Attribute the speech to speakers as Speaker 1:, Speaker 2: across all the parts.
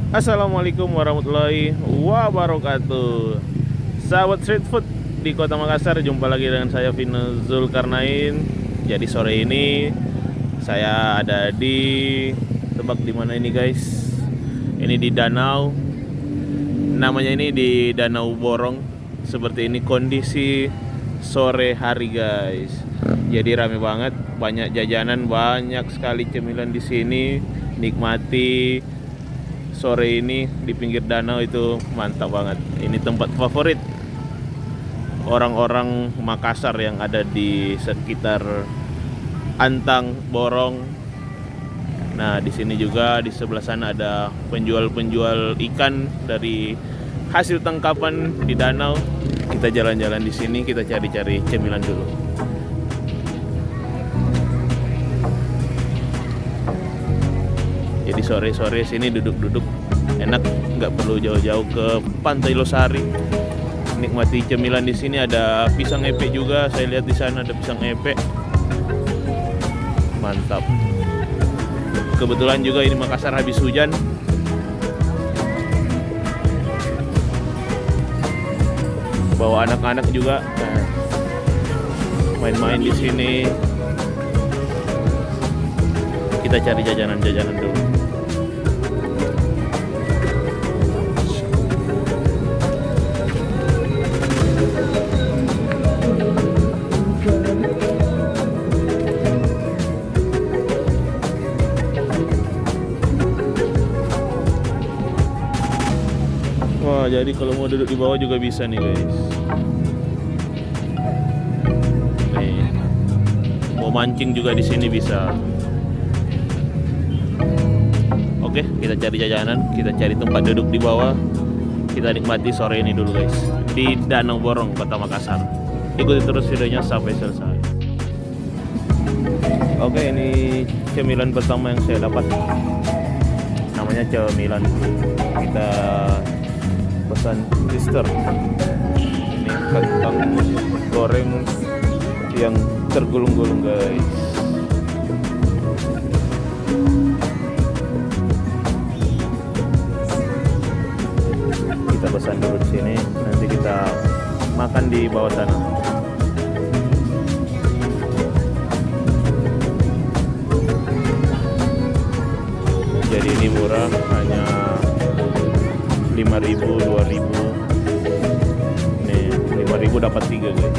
Speaker 1: Assalamualaikum warahmatullahi wabarakatuh. Sahabat street food di Kota Makassar, jumpa lagi dengan saya Vino Zulkarnain. Jadi sore ini saya ada di tebak di mana ini guys? Ini di danau. Namanya ini di Danau Borong. Seperti ini kondisi sore hari guys. Jadi rame banget, banyak jajanan, banyak sekali cemilan di sini. Nikmati sore ini di pinggir danau itu mantap banget. Ini tempat favorit orang-orang Makassar yang ada di sekitar Antang, Borong. Nah, di sini juga di sebelah sana ada penjual-penjual ikan dari hasil tangkapan di danau. Kita jalan-jalan di sini, kita cari-cari cemilan dulu. Jadi sore-sore sini duduk-duduk enak, nggak perlu jauh-jauh ke Pantai Losari. Nikmati cemilan di sini, ada pisang epek juga. Saya lihat di sana ada pisang epek. Mantap. Kebetulan juga ini Makassar habis hujan. Bawa anak-anak juga main-main di sini. Kita cari jajanan-jajanan dulu. Wah, jadi kalau mau duduk di bawah juga bisa nih guys. Nih, mau mancing juga di sini bisa. Oke, kita cari jajanan, kita cari tempat duduk di bawah. Kita nikmati sore ini dulu guys, di Danau Borong, Kota Makassar. Ikuti terus videonya sampai selesai. Oke, ini cemilan pertama yang saya dapat. Namanya cemilan. Kita pesan sister. Ini kentang goreng yang tergulung-gulung guys. Kita pesan dulu di sini, nanti kita makan di bawah sana. Jadi ini murah, hanya 5.000, 2.000. Nih, 5.000 dapat 3 guys.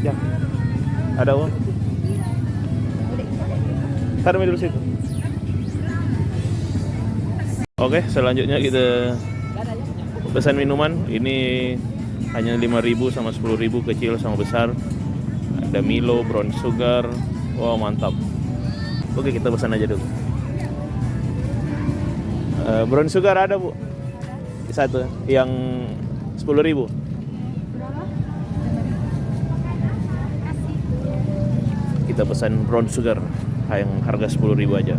Speaker 1: Ya, ada uang. Taruh dulu situ. Oke, selanjutnya kita pesan minuman. Ini hanya 5.000 sama 10.000, kecil sama besar. Ada Milo, brown sugar. Wow, mantap. Oke, kita pesan aja dulu. Brown sugar ada bu, satu yang 10.000. Kita pesan brown sugar yang harga 10.000 aja.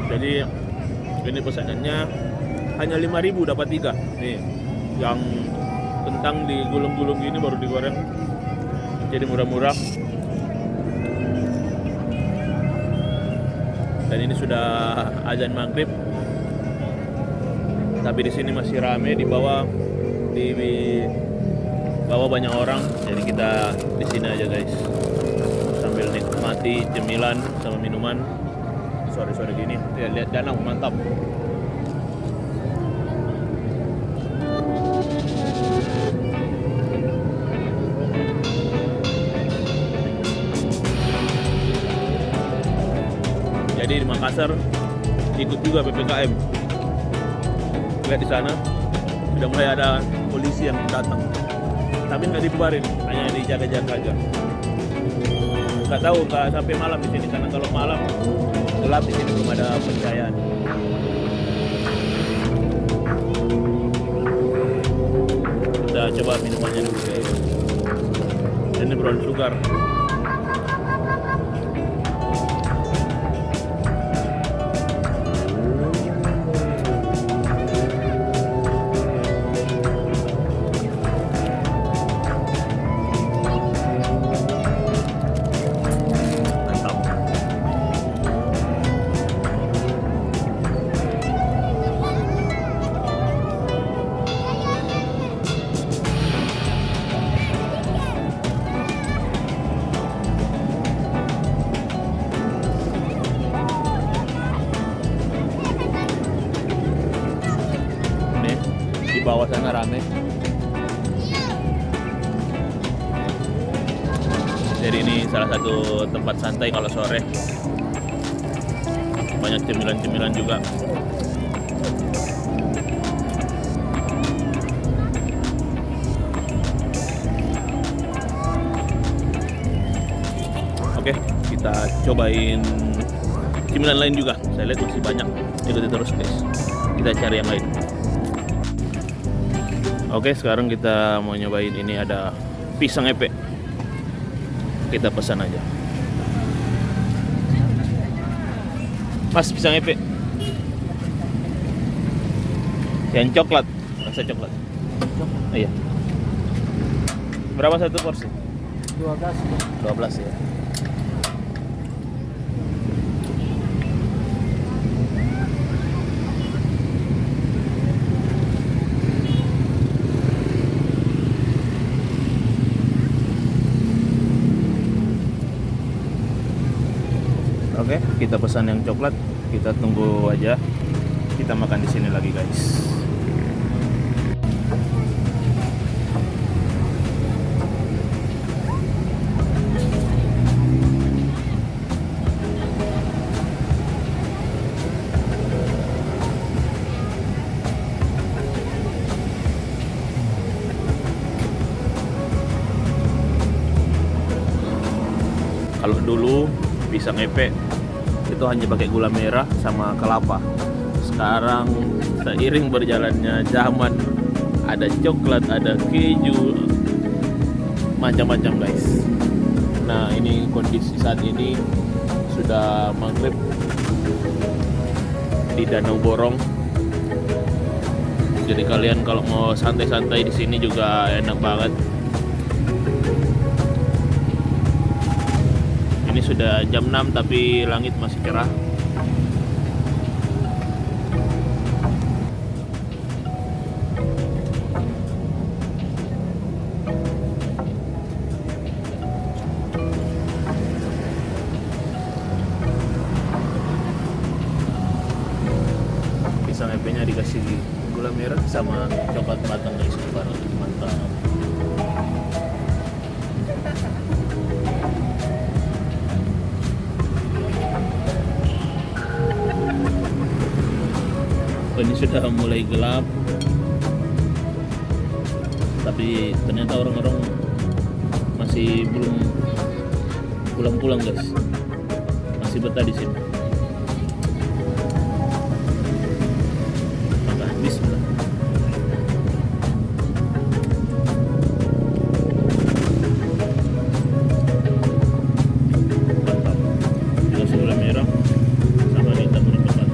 Speaker 1: Jadi ini pesanannya hanya 5.000 dapat 3. Nih, yang kentang digulung-gulung gini baru digoreng. Jadi murah-murah. Dan ini sudah azan maghrib. Tapi di sini masih rame, di bawah banyak orang. Jadi kita di sini aja guys, sambil nikmati cemilan sama minuman sore-sore gini. Lihat danau, mantap. Jadi di Makassar ikut juga PPKM. Lihat di sana sudah mulai ada polisi yang datang. tapi nggak dibubarin, hanya dijaga-jaga aja. Nggak tahu nggak sampai malam di sini, karena kalau malam gelap di sini, belum ada pencahayaan. Kita coba minumannya dulu guys. Ini brown sugar. Bawah sana rame. Jadi ini salah satu tempat santai kalau sore. Banyak cemilan-cemilan juga. Oke, kita cobain cemilan lain juga. Saya lihat masih banyak. Ikuti terus guys. Kita cari yang lain. Oke, sekarang kita mau nyobain ini, ada pisang epe. Kita pesan aja. Mas, pisang epe. Yang coklat, rasa coklat. Iya. Berapa satu porsi?
Speaker 2: 12.
Speaker 1: 12 ya. Oke, kita pesan yang coklat. Kita tunggu aja. Kita makan di sini lagi, guys. Kalau dulu pisang epe itu hanya pakai gula merah sama kelapa. Sekarang seiring berjalannya zaman, ada coklat, ada keju, macam-macam guys. Nah, ini kondisi saat ini sudah maghrib di Danau Borong. Jadi kalian kalau mau santai-santai di sini juga enak banget. Ini sudah jam 6 tapi langit masih cerah. Pisang epe-nya dikasih gula merah sama coklat matang guys, baru mantap. Ini sudah mulai gelap, tapi ternyata orang-orang masih belum pulang-pulang guys, masih betah di sini. Maka bismillah. Mantap. Dikasih gula merah sama ditambah coklat.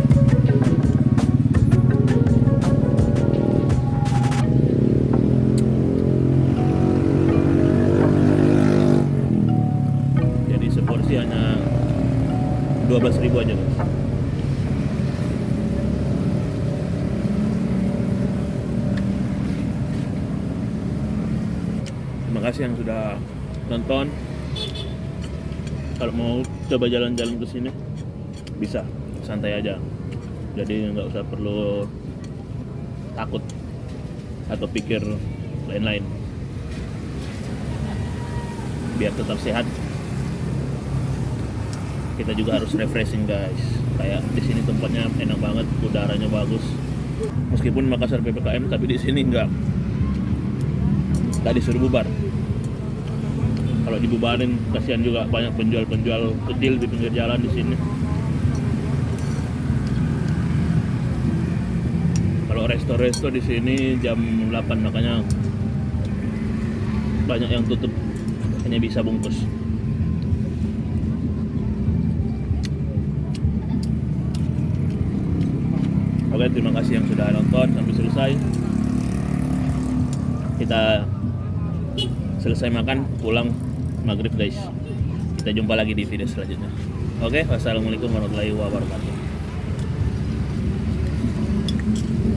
Speaker 1: Seporsi hanya 12.000 aja guys. Terima kasih yang sudah nonton. Kalau mau coba jalan-jalan ke sini bisa, santai aja. Jadi nggak usah perlu takut atau pikir lain-lain. Biar tetap sehat, kita juga harus refreshing guys. Kayak di sini tempatnya enak banget, udaranya bagus. Meskipun Makassar PPKM, tapi di sini nggak
Speaker 2: nggak disuruh bubar. Kalau dibubarin kasihan juga, banyak penjual-penjual kecil di pinggir jalan di sini. Kalau resto-resto di sini jam 8, makanya banyak yang tutup, hanya bisa bungkus. Oke, terima kasih yang sudah nonton sampai selesai. Kita selesai makan, pulang maghrib guys. Kita jumpa lagi di video selanjutnya. Oke, wassalamualaikum warahmatullahi wabarakatuh.